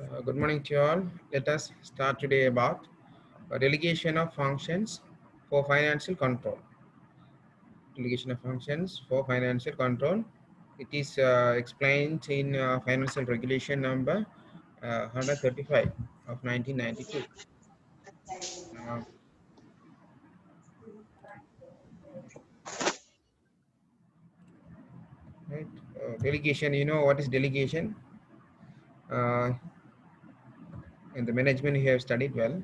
Good morning to you all. Let us start today about delegation of functions for financial control. Delegation of functions for financial control. It is explained in Financial Regulation number 135 of 1992. Uh, right? Delegation, you know what is delegation? Uh, in the management you have studied well.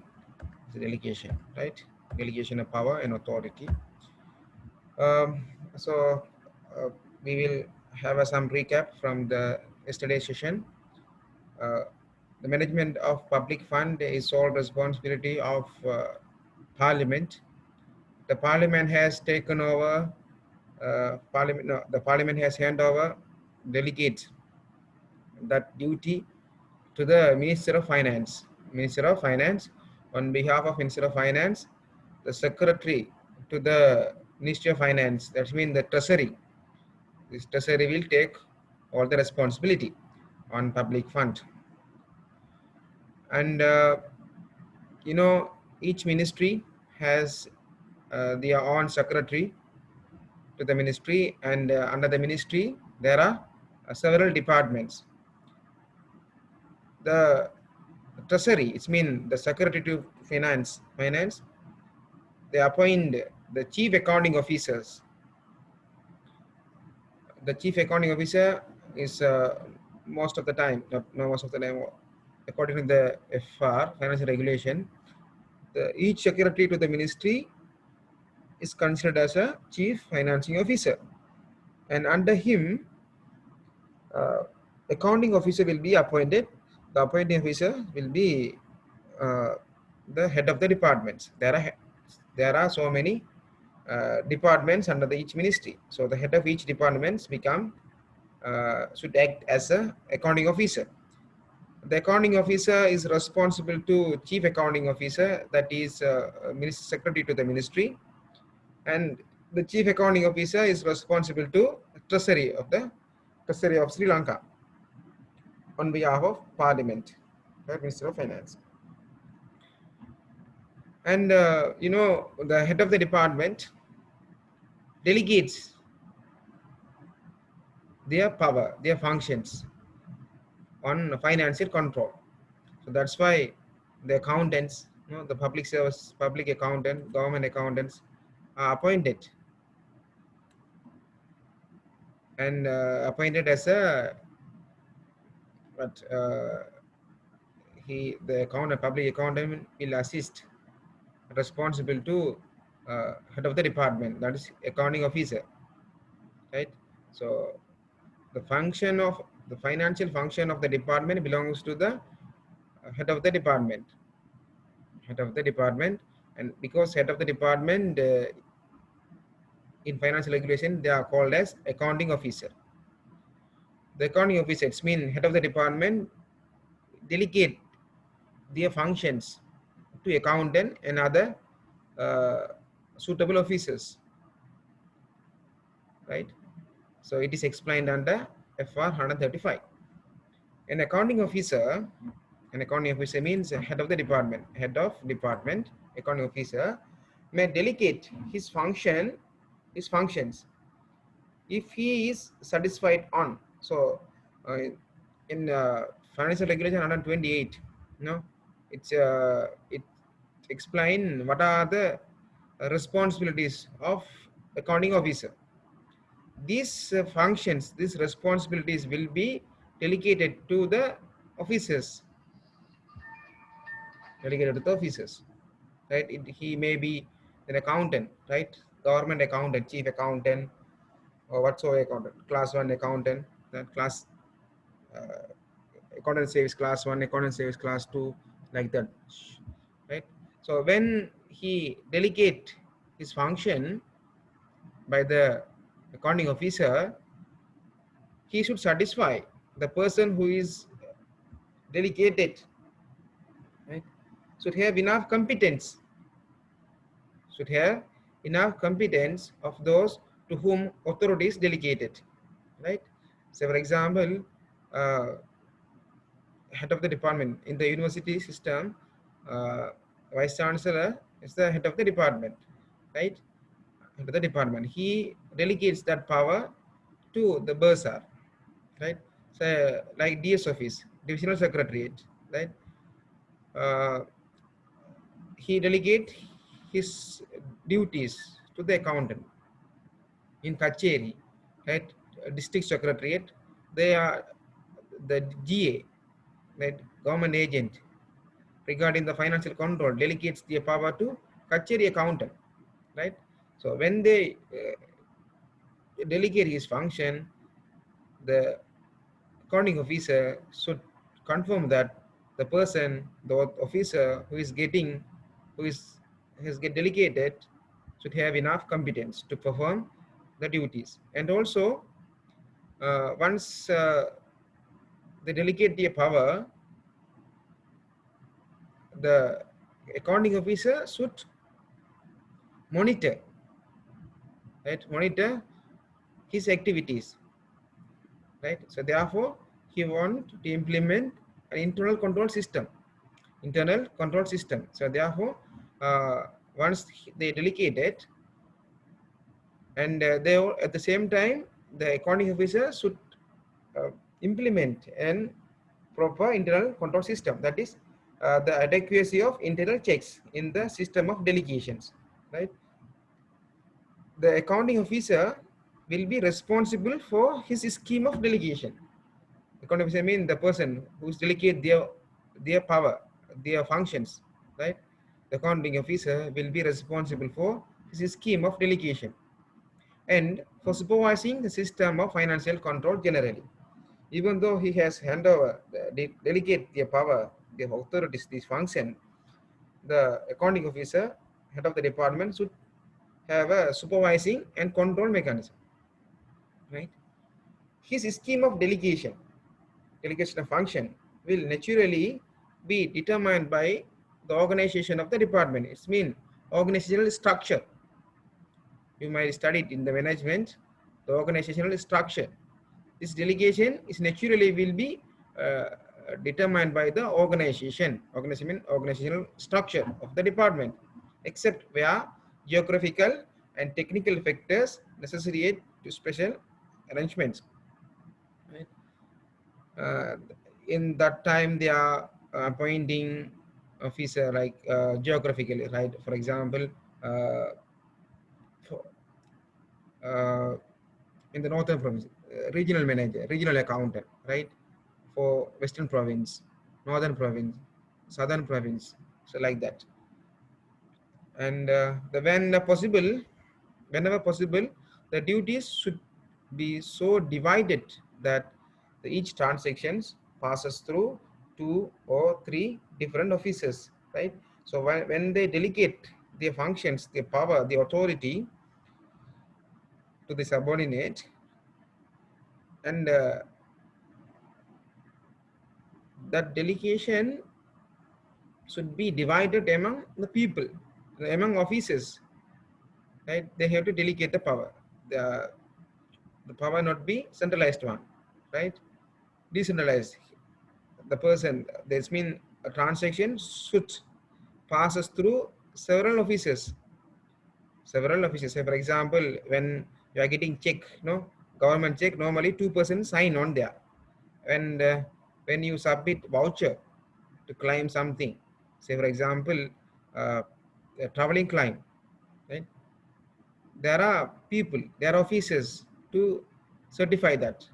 It's a delegation, right? Delegation of power and authority. So we will have some recap from the yesterday session. Uh, the management of public fund is sole responsibility of Parliament. The Parliament has taken over. The Parliament has handed over delegates that duty to the Minister of Finance. Minister of Finance, on behalf of Minister of Finance, the Secretary to the Ministry of Finance. That means the Treasury. This treasury will take all the responsibility on public fund. And each ministry has their own secretary to the ministry, and under the ministry there are several departments. The treasury, it means the secretary to finance, they appoint the chief accounting officers. The chief accounting officer is most of the time, not most of the time, according to the FR, financial regulation, each secretary to the ministry is considered as a chief financing officer. And under him, uh, accounting officer will be appointed. The appointing officer will be uh, the head of the departments. There are so many departments under each ministry. So the head of each departments should act as a accounting officer. The accounting officer is responsible to chief accounting officer, that is secretary to the ministry, and the chief accounting officer is responsible to treasury of Sri Lanka on behalf of Parliament, Minister of Finance. And the head of the department delegates their power, their functions on financial control. So that's why the accountants, the public service, public accountant, government accountants are appointed and appointed as a but public accountant will assist, responsible to head of the department, that is accounting officer, right? So the financial function of the department belongs to the head of the department. And because head of the department in financial regulation they are called as accounting officer. The accounting officer, it means head of the department delegate their functions to accountant and other uh, suitable officers, right? So it is explained under FR 135. An accounting officer means head of the department. Head of department, accounting officer may delegate his functions if he is satisfied on. So in financial regulation 128, it explain what are the responsibilities of accounting officer. These functions, these responsibilities will be delegated to the officers, right? He may be an accountant, right? Government accountant, chief accountant, or whatsoever accountant, class 1 accountant, that class uh, accountant service class 1, accountant service class 2, like that, right? So when he delegate his function by the accounting officer, he should satisfy the person who is delegated, right? Should have enough competence, of those to whom authority is delegated, right? So for example, uh, head of the department in the university system. Vice chancellor is the head of the department, right? Head of the department. He delegates that power to the bursar, right? So like DS office, divisional secretariat, right? Uh, he delegate his duties to the accountant in Kacheri, right? District secretariat. They are the GA, right? Government agent regarding the financial control delegates the power to Kacheri accountant, right? So when they delegate his function, the accounting officer should confirm that the person, the officer who is getting, who is has get delegated, should have enough competence to perform the duties. And also, once they delegate the power, the accounting officer should monitor, right? Monitor his activities, right? So therefore, he want to implement an internal control system. Internal control system. So therefore, once they delegate it, and they at the same time, the accounting officer should implement an proper internal control system. That is the adequacy of internal checks in the system of delegations, right? The accounting officer will be responsible for his scheme of delegation. Accounting officer means the person who's delegate their power, their functions, right? The accounting officer will be responsible for his scheme of delegation and for supervising the system of financial control generally. Even though he has hand over, delegate their power, their authorities, this function, the accounting officer, head of the department, should have a supervising and control mechanism, right? His scheme of delegation of function will naturally be determined by the organization of the department. It means organizational structure. You might study it in the management, the organizational structure. This delegation is naturally will be determined by the organizational structure of the department, except where geographical and technical factors necessitate to special arrangements. Right? In that time, they are appointing officer like geographically, right? For example, uh, for, uh, in the northern province, regional manager, regional accountant, right? For western province, northern province, southern province, so like that. And whenever possible, the duties should be so divided that each transactions passes through 2 or 3 different officers, right? So when they delegate their functions, their power, the authority to the subordinate, and that delegation should be divided among the people, among officers, right? They have to delegate the power. The power not be centralized one, right? Decentralized. The person, this means a transaction should passes through several officers. Several officers. Say for example, when you are getting check, no, government check, normally 2% sign on there. And when you submit voucher to claim something, say for example, a traveling claim, right? There are people, there are officers to certify that.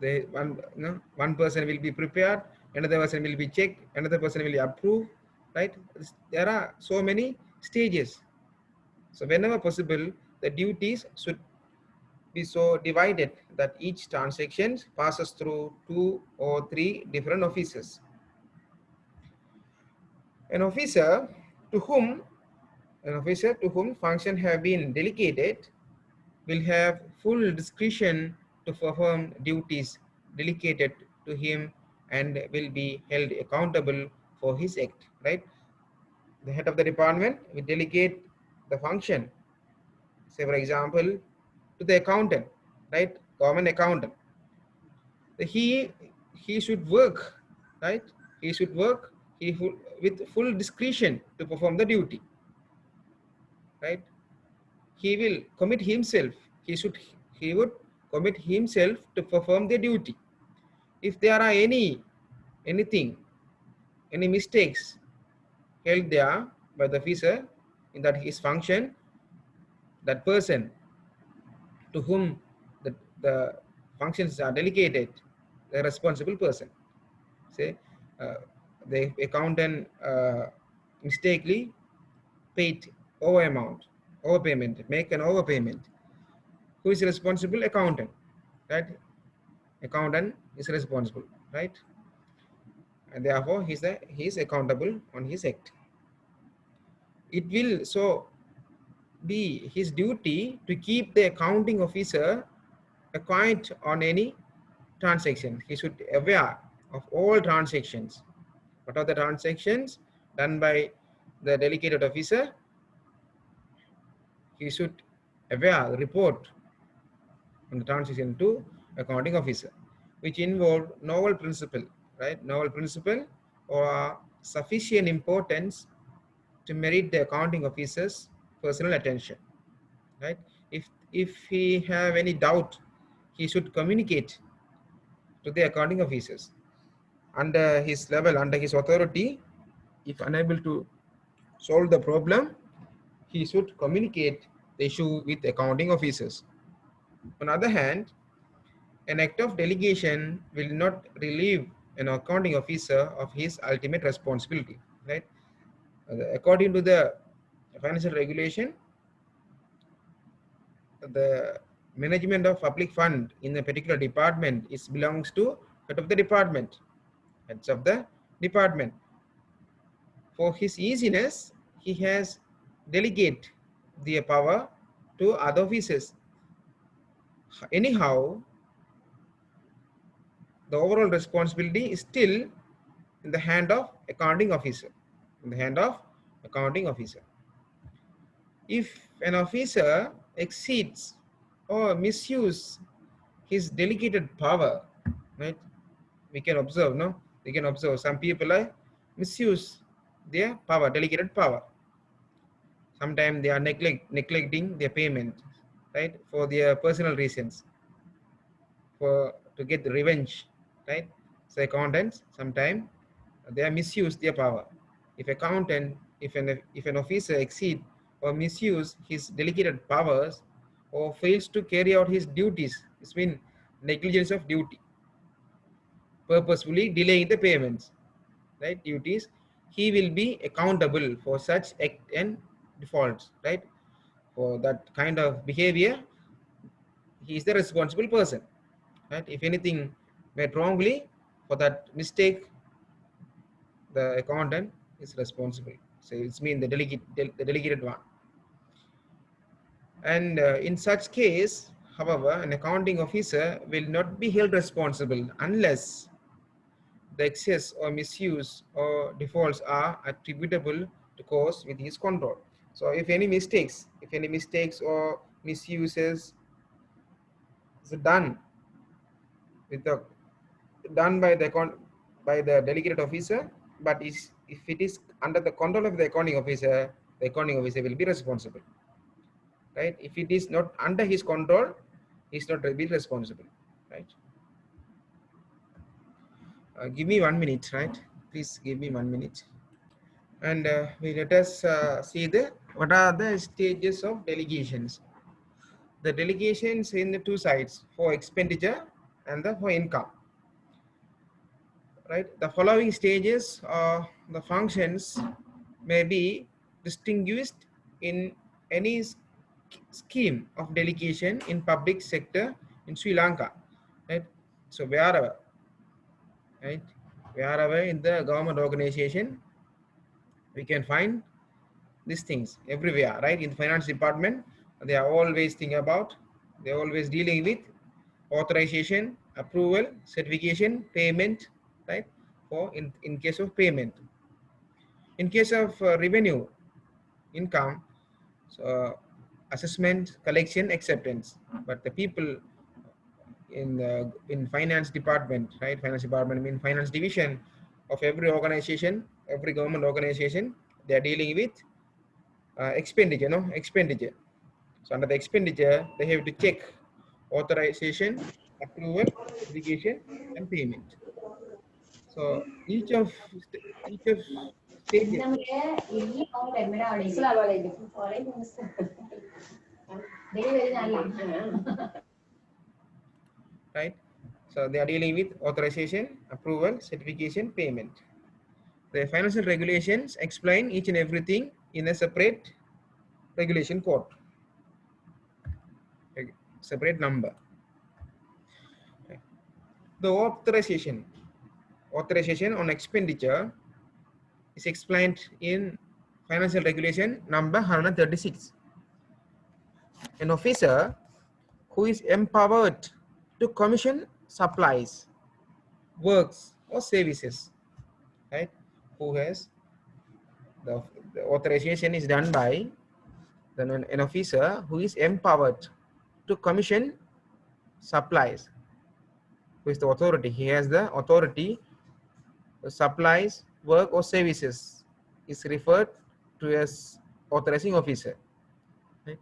They one person will be prepared, another person will be checked, another person will approve, right? There are so many stages. So whenever possible, the duties should be so divided that each transaction passes through 2 or 3 different officers. An officer to whom function have been delegated will have full discretion to perform duties delegated to him and will be held accountable for his act, right? The head of the department will delegate the function, say for example, to the accountant, right? Government accountant. he he should work, right? He should work with full discretion to perform the duty, right? He will commit himself. He would commit himself to perform the duty. If there are anything, any mistakes held there by the officer in that his function, that person to whom the functions are delegated, the responsible person. Say the accountant mistakenly paid overpayment, make an overpayment. Who is responsible? Accountant, right? Accountant is responsible, right? And therefore he is accountable on his act. It will so be his duty to keep the accounting officer quiet on any transaction. He should be aware of all transactions. What are the transactions done by the delegated officer? He should aware, report on the transaction to accounting officer, which involve novel principle, right? Novel principle or sufficient importance to merit the accounting officer's personal attention, right? If he have any doubt, he should communicate to the accounting officers under his level, under his authority. If unable to solve the problem, he should communicate the issue with accounting officers. On the other hand, an act of delegation will not relieve an accounting officer of his ultimate responsibility, right? According to the financial regulation, the management of public fund in a particular department belongs to head of the department, heads of the department. For his easiness, he has delegated the power to other officers. Anyhow, the overall responsibility is still in the hand of accounting officer. In the hand of accounting officer. If an officer exceeds or misuse his delegated power, right? We can observe, no? We can observe some people misuse their power, delegated power. Sometimes they are neglecting their payment, right? For their personal reasons, to get the revenge, right? So accountants sometimes they are misuse their power. If an officer exceed or misuse his delegated powers or fails to carry out his duties, it's mean negligence of duty, purposefully delaying the payments, right? Duties, he will be accountable for such act and defaults, right? For that kind of behavior, he is the responsible person, right? If anything made wrongly, for that mistake, the accountant is responsible. So it's mean the delegated one. And in such case, however, an accounting officer will not be held responsible unless the excess or misuse or defaults are attributable to cause with his control. So if any mistakes or misuses is done with the done by the delegated officer, but if it is under the control of the accounting officer will be responsible, right? If it is not under his control, he's not be responsible, right? Give me 1 minute, right? Please give me 1 minute. And we let us see what are the stages of delegations. The delegations in the two sides, for expenditure and for income, right? The following stages or the functions may be distinguished in any scheme of delegation in public sector in Sri Lanka, right? So wherever, right, wherever in the government organization, we can find these things everywhere, right? In the finance department, they are always thinking about, they're always dealing with authorization, approval, certification, payment, right? For in case of payment. In case of revenue, income, so assessment, collection, acceptance. But the people in finance department, right? Finance department mean finance division of every organization, every government organization. They are dealing with expenditure, no expenditure. So under the expenditure, they have to check authorization, approval, delegation, and payment. So each of stages, right? So they are dealing with authorization, approval, certification, payment. The financial regulations explain each and everything in a separate regulation code, separate number. Okay. The authorization on expenditure is explained in financial regulation number 136. An officer who is empowered to commission supplies, works, or services, right? Who has the authorization is done by an officer who is empowered to commission supplies. Who is the authority? He has the authority to supplies, work, or services is referred to as authorizing officer. Right?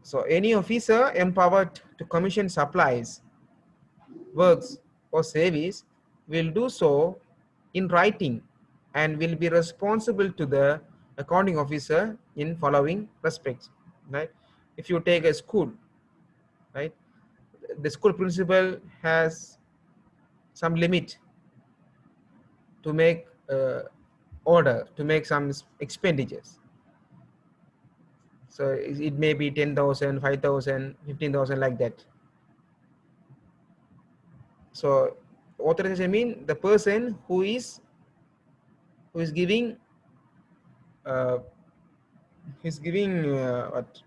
So any officer empowered to commission supplies, works, or service will do so in writing and will be responsible to the accounting officer in following respects. Right? If you take a school, right, the school principal has some limit to make order, to make some expenditures. So it may be 10,000, 5,000, 15,000, like that. So authorization mean the person who is giving uh, what?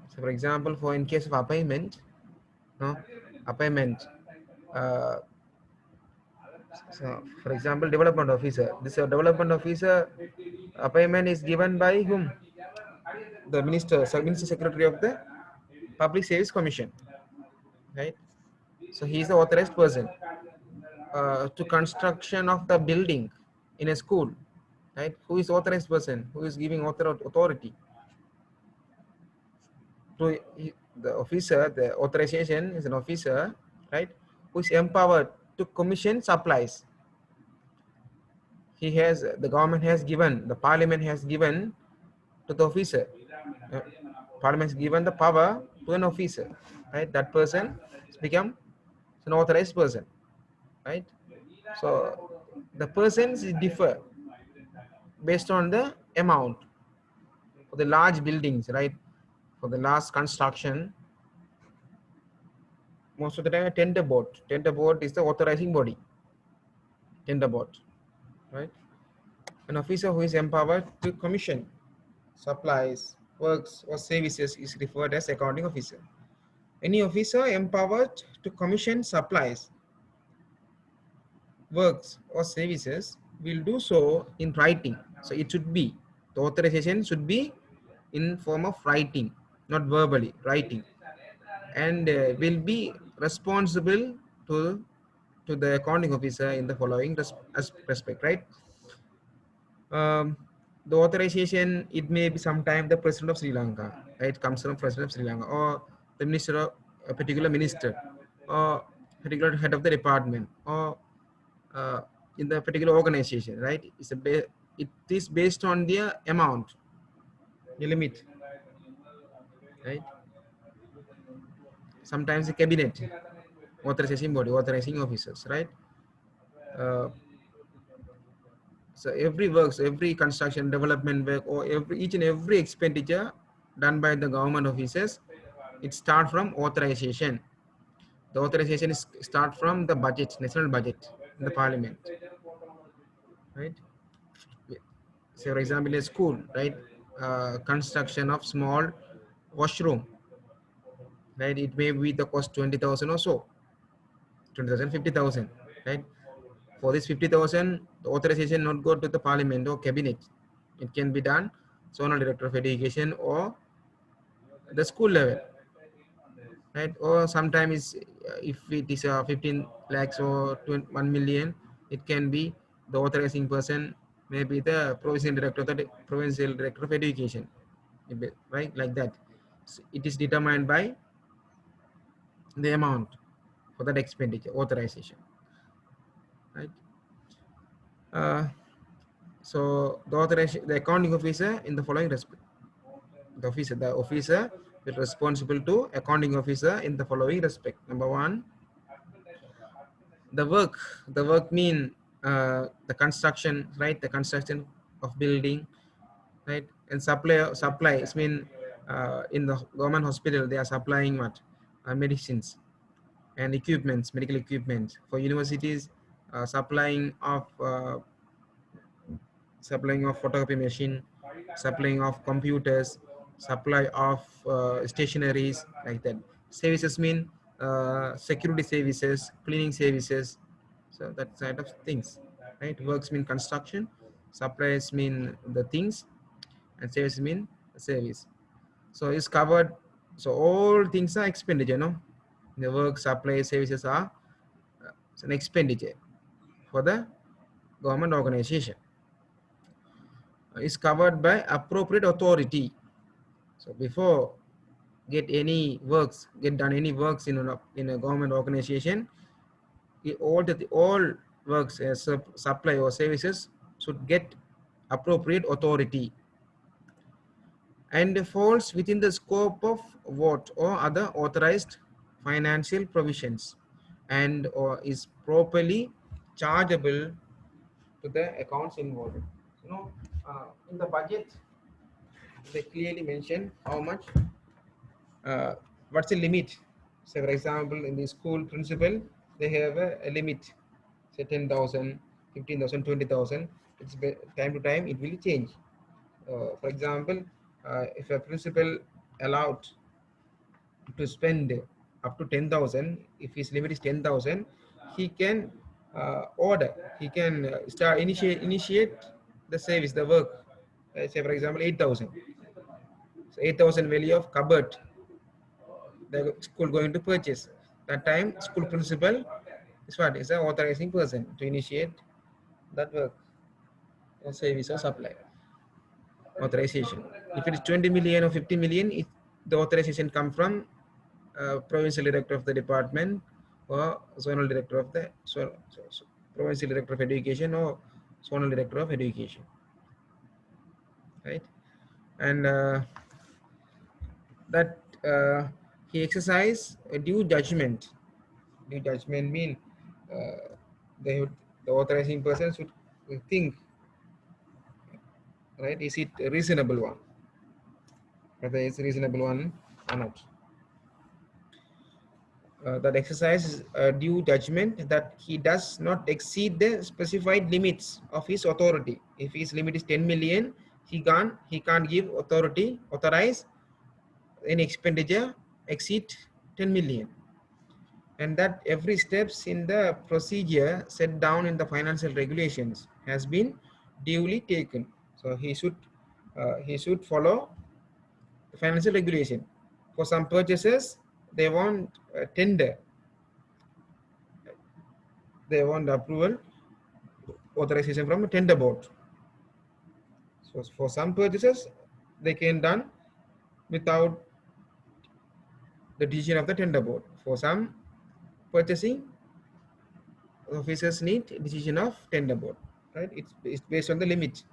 So for example, for in case of appointment, no appointment. Uh, so for example, development officer. This development officer appointment is given by whom? The minister secretary of the Public Service Commission, right? So he is the authorized person to construction of the building in a school, right? Who is authorized person? Who is giving authority to the officer? The authorization is an officer, right? Who is empowered to commission supplies. He has, the government has given, the parliament has given to the officer. Uh, Parliament has given the power to an officer, right? That person has become an authorized person, right? So the persons differ based on the amount. For the large buildings, right? For the large construction, most of the time a tender board. Tender board is the authorizing body. Tender board, right? An officer who is empowered to commission supplies, works, or services is referred as accounting officer. Any officer empowered to commission supplies, works, or services will do so in writing. So it should be, the authorization should be in form of writing, not verbally, writing, and will be responsible to the accounting officer in the following respect, right? The authorization, it may be sometime the president of Sri Lanka, right? It comes from president of Sri Lanka, or the minister of a particular minister, or particular head of the department, or in the particular organization, right? It is based on the amount, the limit, right? Sometimes the cabinet, authorization body, authorizing officers, right? Uh, so every works, every construction development work, or each and every expenditure done by the government officers, it start from authorization. The authorization is start from the budget, national budget, in the parliament, right? Say for example, a school, right? Construction of small washroom, right? It may be the cost 20,000 or so, 20,000, 50,000, right? For this 50,000, the authorization not go to the parliament or cabinet. It can be done zonal director of education or the school level, right? Or sometimes if it is 15 lakhs or 1 million, it can be the authorizing person, maybe the provincial director of education, right? Like that. So it is determined by the amount for that expenditure authorization, right? Uh, so the authorization, the accounting officer in the following respect. The officer is responsible to accounting officer in the following respect. Number one, the work. The work mean the construction, right? The construction of building, right? And supply. It's mean in the government hospital they are supplying what medicines and equipments, medical equipment. For universities, supplying of photocopy machine, supplying of computers, supply of stationaries, like that. Services mean security services, cleaning services, so that side of things, right? Works mean construction, supplies mean the things, and services mean service. So it's covered. So all things are expenditure, no? The work, supply, services are it's an expenditure for the government organization. Is covered by appropriate authority. So before get done any works in a government organization, all works as supply or services should get appropriate authority and falls within the scope of what or other authorized financial provisions and or is properly chargeable to the accounts involved. In the budget they clearly mention how much, what's the limit. So for example, in the school principal they have a limit, say 10,000, 15,000, 20,000. It's time to time it will change. For example, if a principal allowed to spend up to 10,000, if his limit is 10,000, he can order, he can initiate the service, the work. Say for example 8,000. So 8,000 value of cupboard the school going to purchase. That time school principal is what is the authorizing person to initiate that work or service or supply authorization. If it is 20 million or 50 million, the authorization come from provincial director of the department or zonal director of the provincial director of education or zonal director of education, right? And that he exercise a due judgment. Due judgment mean uh, they the authorizing person should think, right? Is it a reasonable one? Whether it's a reasonable one or not. That exercises due judgment that he does not exceed the specified limits of his authority. If his limit is 10 million, he can't authorize any expenditure exceed 10 million. And that every steps in the procedure set down in the financial regulations has been duly taken. So he should follow the financial regulation. For some purchases, they want tender, they want approval authorization from a tender board. So for some purchases, they can done without the decision of the tender board. For some purchasing, officers need decision of tender board, right? It's based on the limit.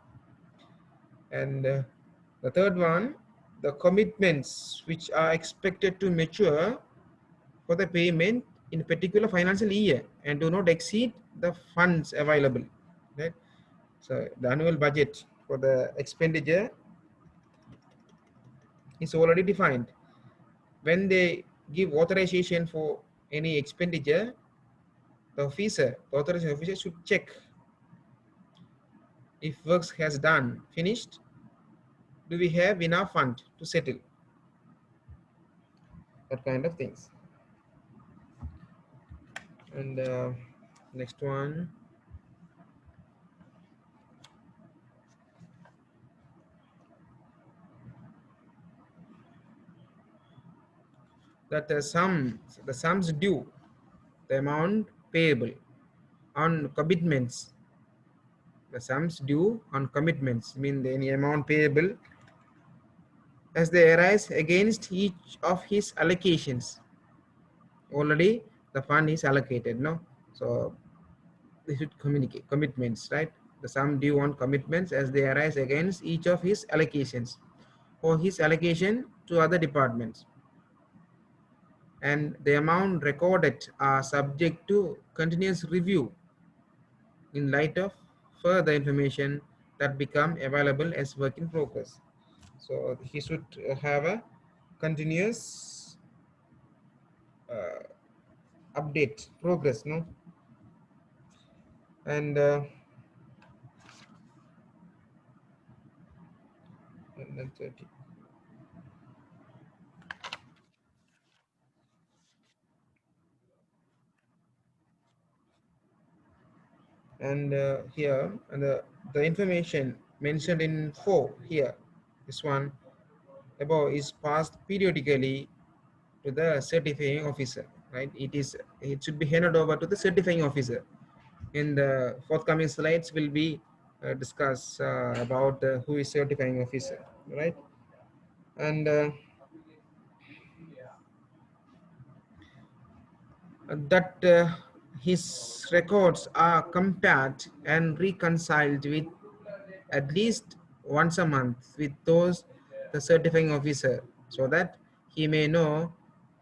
And the third one, the commitments which are expected to mature for the payment in a particular financial year and do not exceed the funds available, right? So the annual budget for the expenditure is already defined. When they give authorization for any expenditure, the authorizing officer should check if works has done finished, do we have enough fund to settle, that kind of things. And next one, that the sums due, the amount payable on commitments, the sums due on commitments mean the any amount payable as they arise against each of his allocations. Already the fund is allocated, no? So they should communicate commitments, right? The sum due on commitments as they arise against each of his allocations or his allocation to other departments, and the amount recorded are subject to continuous review in light of further information that become available as work in progress. So he should have a continuous update progress, no? And then 30. And here and the information mentioned in 4 here, this one above, is passed periodically to the certifying officer, right? It should be handed over to the certifying officer. In the forthcoming slides will be discuss about who is certifying officer, right? And that his records are compared and reconciled with at least once a month with those the certifying officer, so that he may know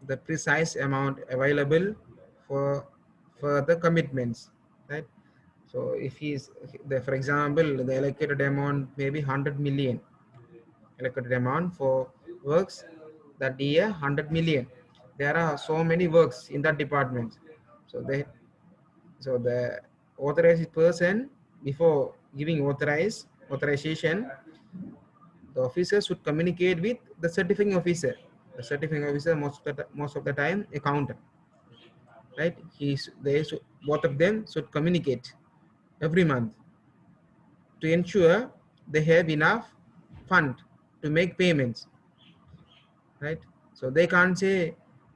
the precise amount available for the commitments, right? So if he's the, for example, the allocated amount may be 100 million, allocated amount for works that year 100 million. There are so many works in that department. So the authorized person, before giving authorization, the officer should communicate with the certifying officer. The certifying officer most of the time accountant, right? Both of them should communicate every month to ensure they have enough fund to make payments, right? So they can't say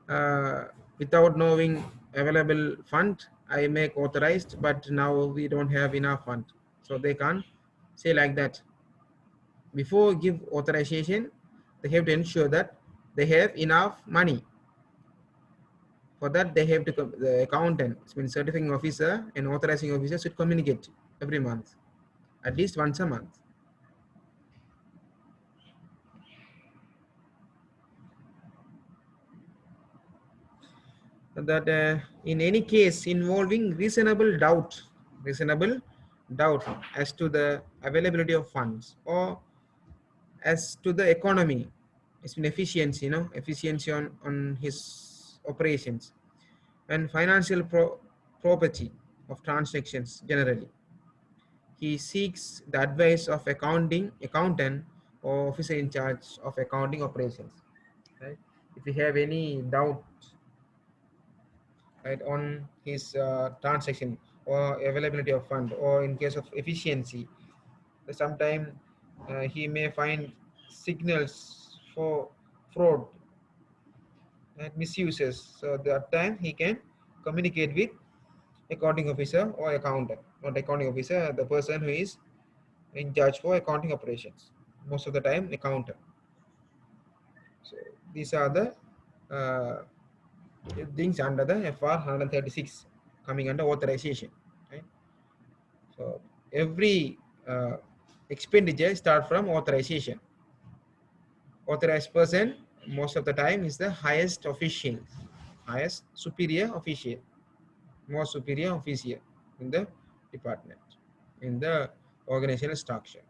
uh, without knowing available fund, I make authorized, but now we don't have enough fund. So they can't say like that. Before give authorization, they have to ensure that they have enough money. For that, they have to the accountant, means certifying officer and authorizing officer, should communicate every month, at least once a month. That in any case involving reasonable doubt as to the availability of funds, or as to the economy, it's been efficiency, efficiency on his operations, and financial property of transactions generally, he seeks the advice of accountant or officer in charge of accounting operations, right? If you have any doubt, right, on his transaction or availability of fund, or in case of efficiency, sometime he may find signals for fraud and misuses. So that time he can communicate with accounting officer or accountant, not accounting officer, the person who is in charge for accounting operations. Most of the time, accountant. So these are the uh, things under the FR 136 coming under authorization, right? So every expenditure start from authorization. Authorized person most of the time is the highest official, highest superior official, most superior official in the department, in the organizational structure.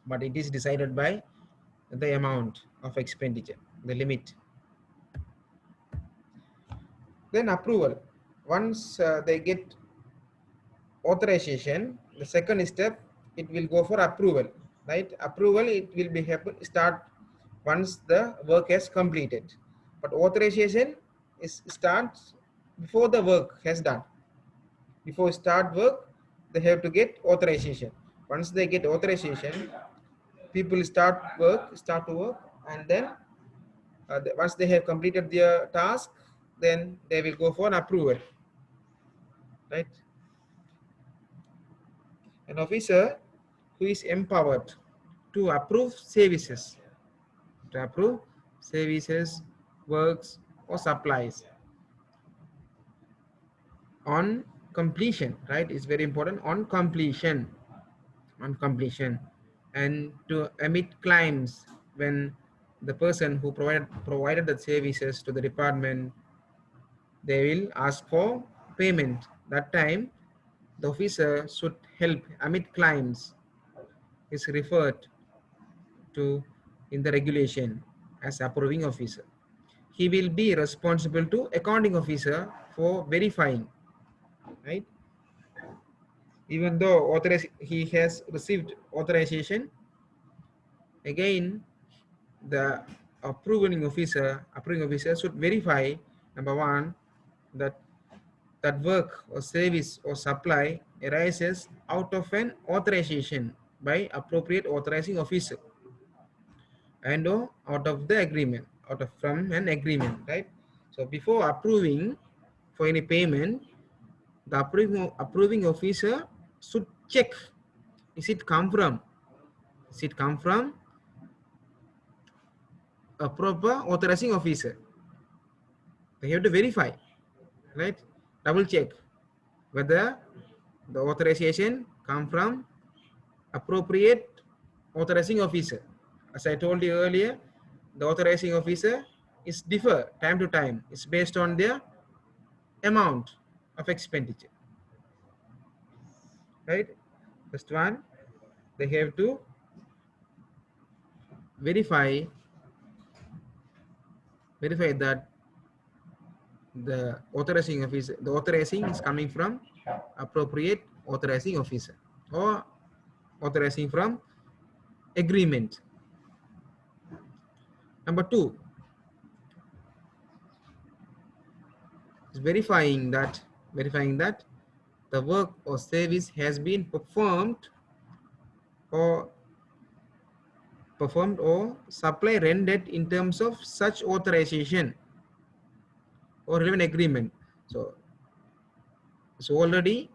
But it is decided by the amount of expenditure, the limit. Then approval. Once they get authorization, the second step, it will go for approval, right? Approval, it will be start once the work has completed, but authorization is starts before the work has done. Before start work, they have to get authorization. Once they get authorization, people start to work, and then Once they have completed their task, then they will go for an approval, right? An officer who is empowered to approve services, works, or supplies on completion, right? It's very important, on completion, and to emit claims when the person who provided the services to the department, they will ask for payment. That time the officer should help emit claims, is referred to in the regulation as approving officer. He will be responsible to accounting officer for verifying, right? Even though he has received authorization, again the approving officer should verify, number one, that work or service or supply arises out of an authorization by appropriate authorizing officer, and or out of the agreement, from an agreement, right? So before approving for any payment, the approving officer should check, is it come from a proper authorizing officer. They have to verify, right? Double check whether the authorization come from appropriate authorizing officer. As I told you earlier, the authorizing officer is differ time to time. It's based on their amount of expenditure, right? First one, they have to verify that the authorizing is coming from appropriate authorizing officer, or authorizing from agreement. Number two is verifying that the work or service has been performed or supply rendered in terms of such authorization or relevant agreement. So already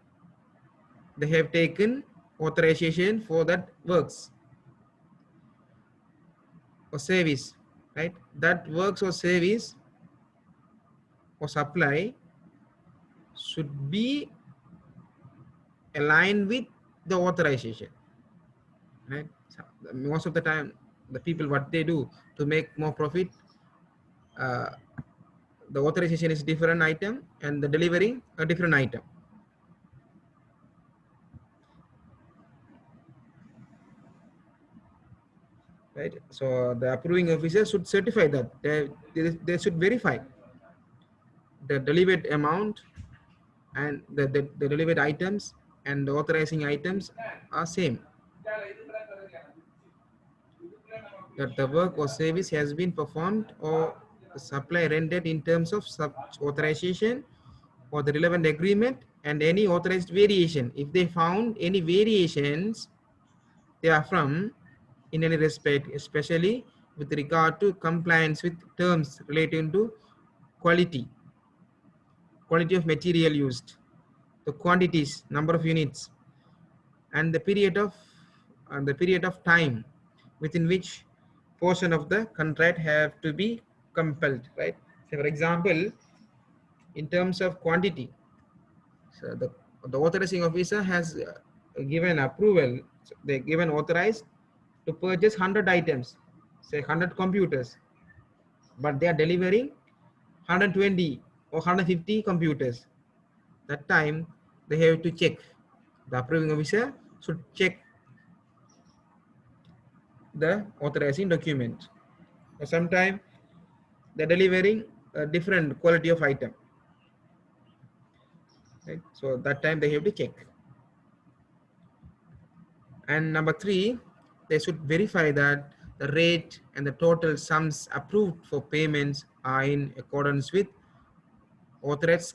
they have taken authorization for that works or service, right? That works or service or supply should be aligned with the authorization, right? So most of the time, the people, what they do to make more profit, the authorization is different item and the delivering a different item, right? So the approving officer should certify that they should verify the delivered amount and the delivered items and the authorizing items are same, that the work or service has been performed or the supply rendered in terms of such authorization or the relevant agreement, and any authorized variation, if they found any variations therefrom in any respect, especially with regard to compliance with terms relating to quality of material used, the quantities, number of units, and the period of time within which portion of the contract have to be compelled, right? So for example, in terms of quantity, so the authorizing officer has given approval, so they given authorized to purchase 100 items, say 100 computers, but they are delivering 120 or 150 computers. That time they have to check, the approving officer should check the authorizing document. Sometimes they're delivering a different quality of item, right? So that time they have to check. And number three, they should verify that the rate and the total sums approved for payments are in accordance with authorized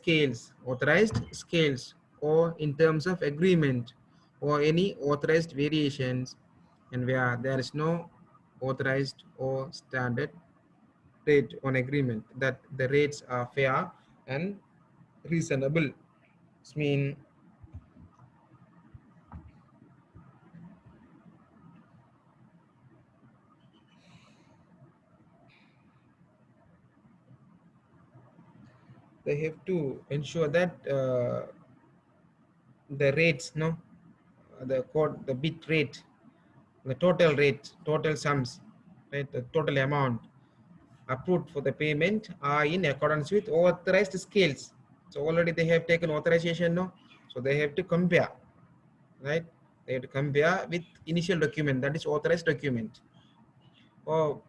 scales, or in terms of agreement, or any authorized variations, and where there is no authorized or standard rate on agreement that the rates are fair and reasonable. This mean they have to ensure that the rates, no, the code, the bit rate, the total rate, total sums, right, the total amount approved for the payment are in accordance with authorized scales. So already they have taken authorization, no, so they have to compare, right? They have to compare with initial document, that is authorized document, or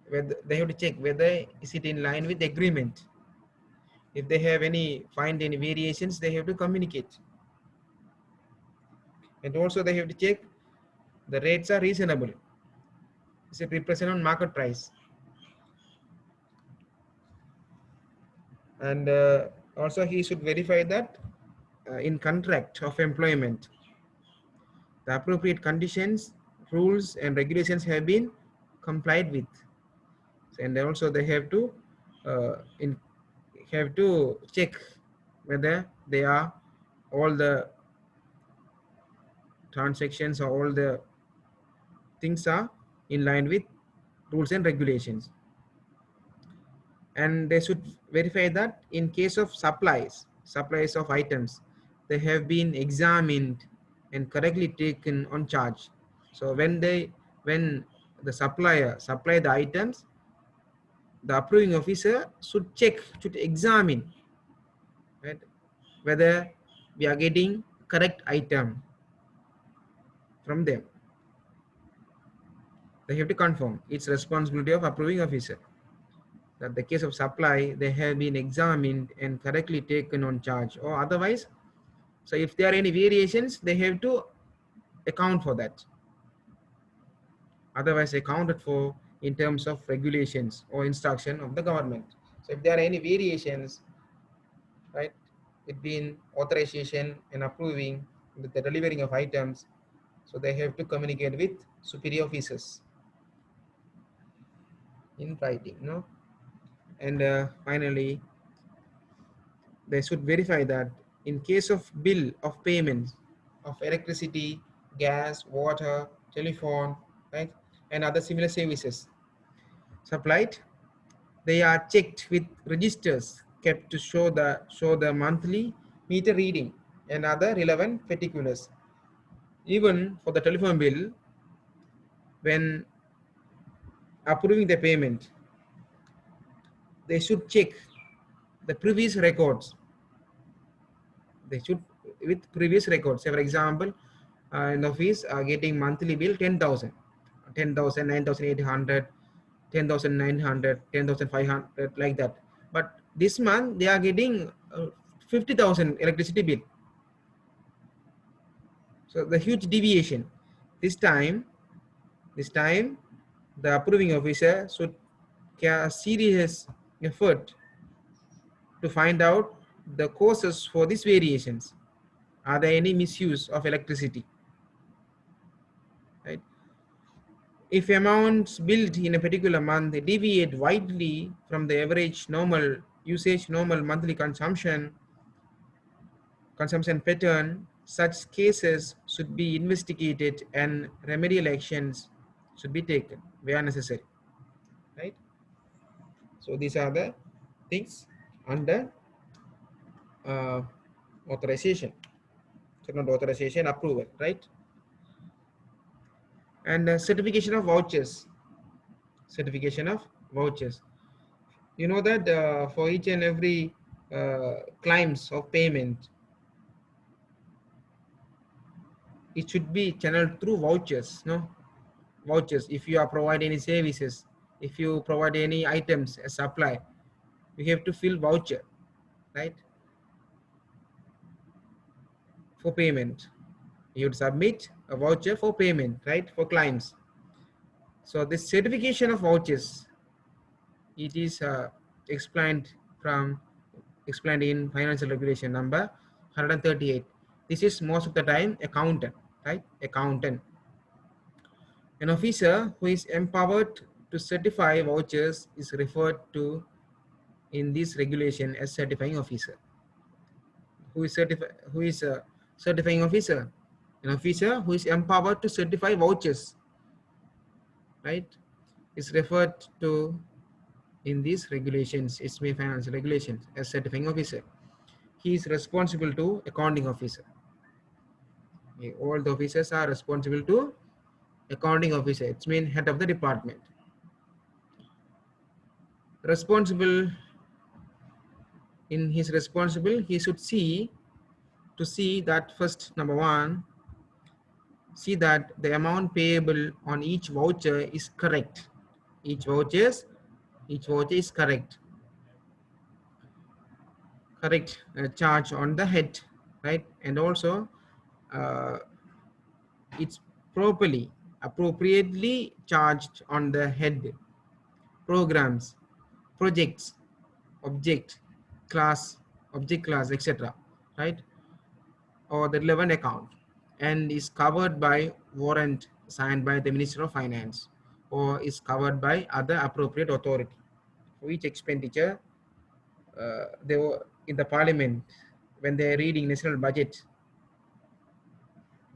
whether they have to check whether is it in line with the agreement. If they have find any variations, they have to communicate, and also they have to check the rates are reasonable. Is it represent on market price? And also he should verify that in contract of employment the appropriate conditions, rules and regulations have been complied with. And also they have to in have to check whether they are all the transactions or all the things are in line with rules and regulations. And they should verify that in case of supplies of items, they have been examined and correctly taken on charge. So when the supplier supply the items, the approving officer should examine, right, whether we are getting correct item from them. They have to confirm. It's responsibility of approving officer that the case of supply they have been examined and correctly taken on charge, or otherwise, so if there are any variations they have to account for that, otherwise accounted for in terms of regulations or instruction of the government. So if there are any variations, right, between authorization and approving the delivering of items, so they have to communicate with superior officers in writing, no. And finally they should verify that in case of bill of payments of electricity, gas, water, telephone, right, and other similar services supplied, they are checked with registers kept to show the monthly meter reading and other relevant particulars. Even for the telephone bill, when approving the payment, they should check the previous records. They should with previous records. Say for example, in the office getting monthly bill 10,000, 10,000, 9,800, 10,900, 10,500, like that. But this month they are getting 50,000 electricity bill. So the huge deviation. This time the approving officer should care serious effort to find out the causes for these variations. Are there any misuse of electricity? Right? If amounts billed in a particular month deviate widely from the average normal usage, normal monthly consumption pattern, such cases should be investigated and remedial actions should be taken where necessary. Right? So these are the things under uh, authorization, so not authorization, approval, right? And certification of vouchers. Certification of vouchers. You know that for each and every claims of payment, it should be channeled through vouchers, no? Vouchers. If you are providing any services, if you provide any items as supply, you have to fill voucher, right? For payment. You would submit a voucher for payment, right? For claims. So this certification of vouchers, it is explained in financial regulation number 138. This is most of the time accountant, right? Accountant, an officer who is empowered to certify vouchers is referred to in this regulation as certifying officer. Who is a certifying officer? An officer who is empowered to certify vouchers, right? Is referred to in these regulations, Ismail finance regulations, as certifying officer. He is responsible to accounting officer. Okay, all the officers are responsible to accounting officer. It's mean head of the department. Responsible in his responsible, he should see that first, number one, see that the amount payable on each voucher is correct. Each voucher is correct. Correct charge on the head, right? And also uh, it's properly, appropriately charged on the head, programs, projects, object class, etc., right? Or the relevant account, and is covered by warrant signed by the Minister of Finance, or is covered by other appropriate authority. For each expenditure, they were in the parliament, when they are reading national budget,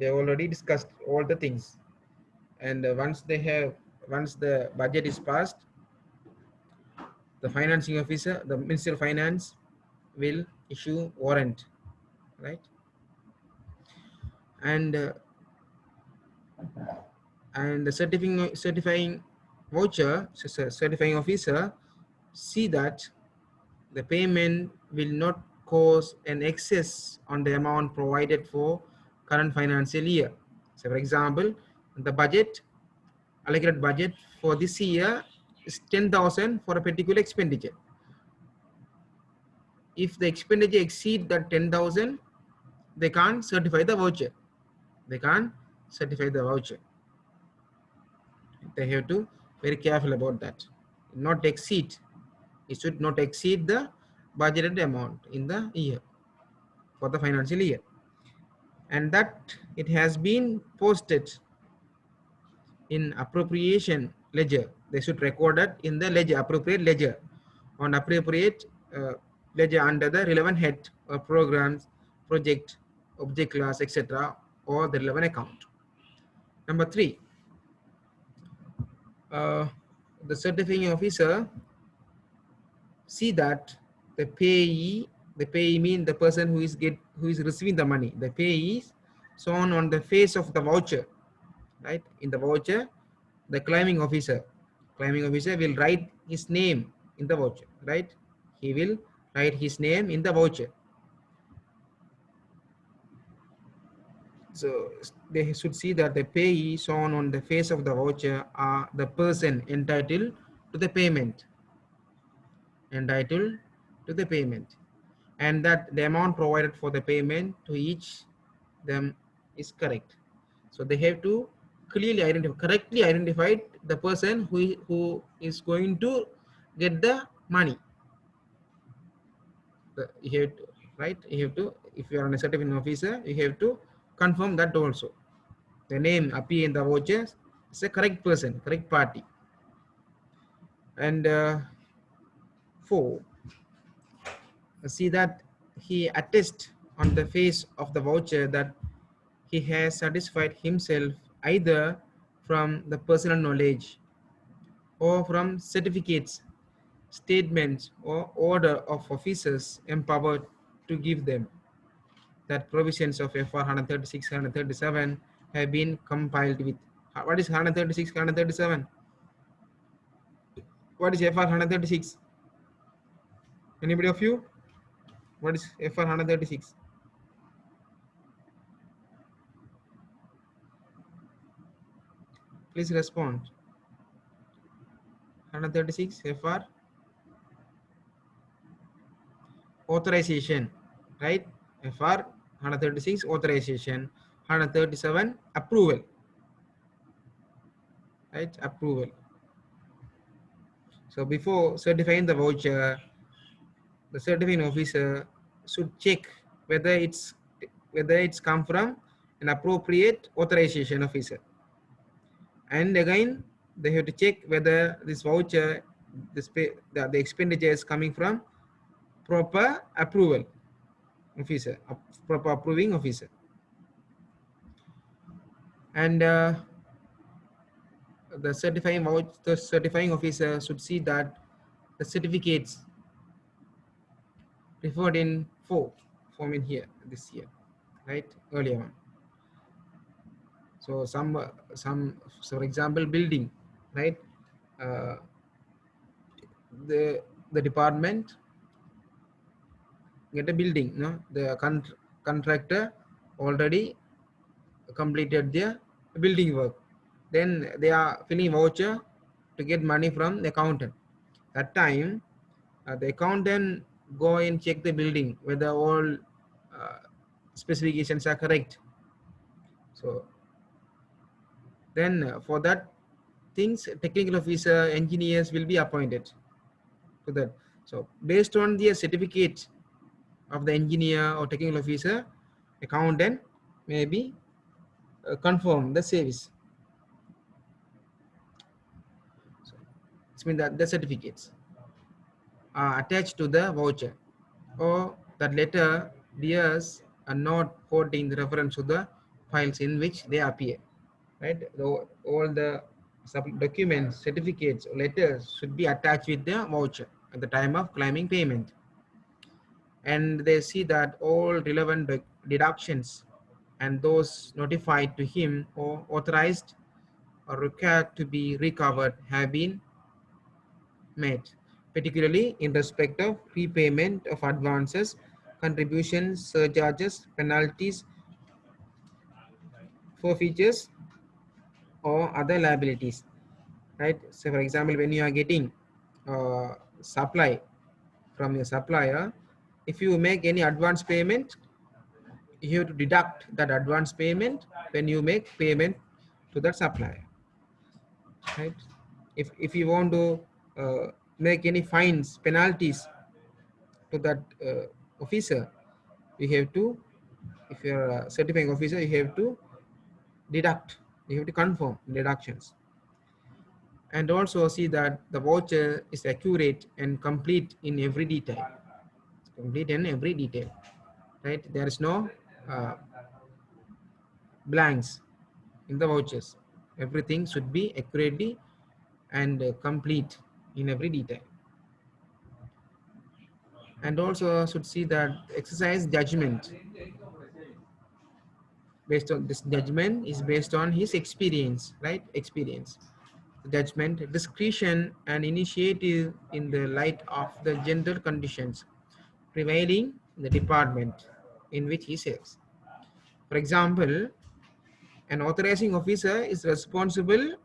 they already discussed all the things. And once the budget is passed, the financing officer, the Minister of Finance, will issue warrant, right? And the certifying voucher, certifying officer, see that the payment will not cause an excess on the amount provided for current financial year. So for example, the budget, allocated budget for this year is 10,000 for a particular expenditure. If the expenditure exceed that 10,000, they can't certify the voucher. They can't certify the voucher. They have to very careful about that. Not exceed. It should not exceed the budgeted amount in the year, for the financial year, and that it has been posted in appropriation ledger. They should record it in the ledger, appropriate ledger, on appropriate ledger under the relevant head or programs, project, object class, etc., or the relevant account. Number 3, the certifying officer see that the payee mean the person who is receiving the money. The payee is shown on the face of the voucher, right? In the voucher, the claiming officer will write his name in the voucher, right? He will write his name in the voucher. So they should see that the payee shown on the face of the voucher are the person entitled to the payment, and that the amount provided for the payment to each them is correct. So they have to correctly identify the person who is going to get the money. You have to, right? You have to, if you are a certifying officer, you have to confirm that also. The name appear in the voucher is a correct person, correct party. And 4, see that he attests on the face of the voucher that he has satisfied himself either from the personal knowledge or from certificates, statements, or order of officers empowered to give them, that provisions of FR 136, 137 have been compiled with. What is 136, 137? What is FR 136? Anybody of you? What is FR 136? Please respond. 136 FR authorization, right? FR 136 authorization, 137 approval, right? Approval. So before certifying the voucher, the certifying officer should check whether it's come from an appropriate authorization officer. And again, they have to check whether this voucher, the expenditure is coming from proper approval officer, proper approving officer. And the certifying officer should see that the certificates referred in form in here this year, right, earlier on. So so for example, building, right, uh, the department get a building, no, the contractor already completed their building work, then they are filling voucher to get money from the accountant. That time the accountant go and check the building whether all specifications are correct. So then for that things, technical officer, engineers will be appointed to that. So based on the certificate of the engineer or technical officer, accountant maybe confirm the service. So it means that the certificates are attached to the voucher, or that letter bears a note quoting the reference to the files in which they appear, right? All the documents, certificates, letters should be attached with the voucher at the time of claiming payment. And they see that all relevant deductions and those notified to him or authorized or required to be recovered have been made, particularly in respect of prepayment of advances, contributions, surcharges, penalties, forfeitures, or other liabilities, right? So for example, when you are getting supply from your supplier, if you make any advance payment, you have to deduct that advance payment when you make payment to that supplier, right? If you want to make any fines, penalties to that officer, you have to, if you're a certifying officer, you have to deduct, you have to confirm deductions. And also see that the voucher is accurate and complete in every detail. It's complete in every detail, right? There is no blanks in the vouchers. Everything should be accurately and complete in every detail. And also should see that exercise judgment. Based on this, judgment is based on his experience, right? Experience. Judgment, discretion, and initiative in the light of the general conditions prevailing in the department in which he serves. For example, an authorizing officer is responsible,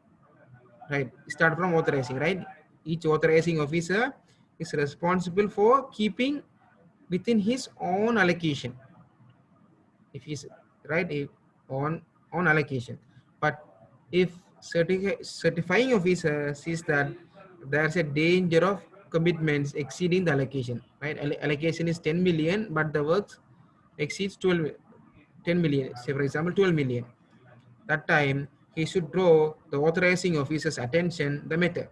right? Start from authorizing, right? Each authorizing officer is responsible for keeping within his own allocation. If he's right, on allocation. But if certifying officer sees that there's a danger of commitments exceeding the allocation, right? Allocation is 10 million, but the works exceeds 10 million, say for example 12 million. That time he should draw the authorizing officer's attention the matter,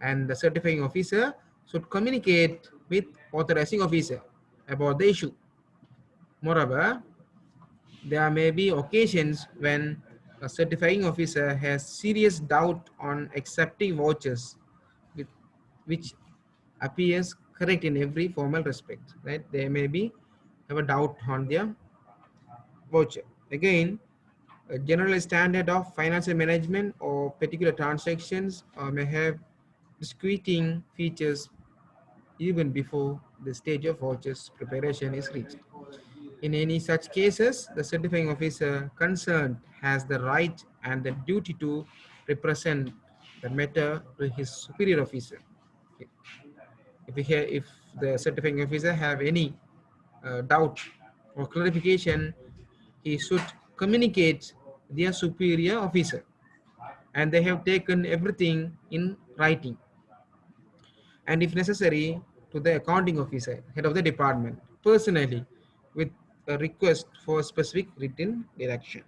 and the certifying officer should communicate with authorizing officer about the issue. Moreover, there may be occasions when a certifying officer has serious doubt on accepting vouchers which appears correct in every formal respect, right? They may be have a doubt on their voucher. Again, a general standard of financial management or particular transactions may have discreting features even before the stage of vouchers preparation is reached. In any such cases, the certifying officer concerned has the right and the duty to represent the matter to his superior officer. If the certifying officer have any doubt or clarification, he should communicate their superior officer, and they have taken everything in writing, and if necessary to the accounting officer, head of the department, personally, with a request for specific written direction.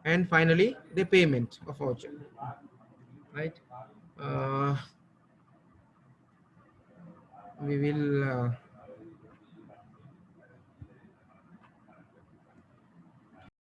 and finally the payment of voucher, right? uh, we will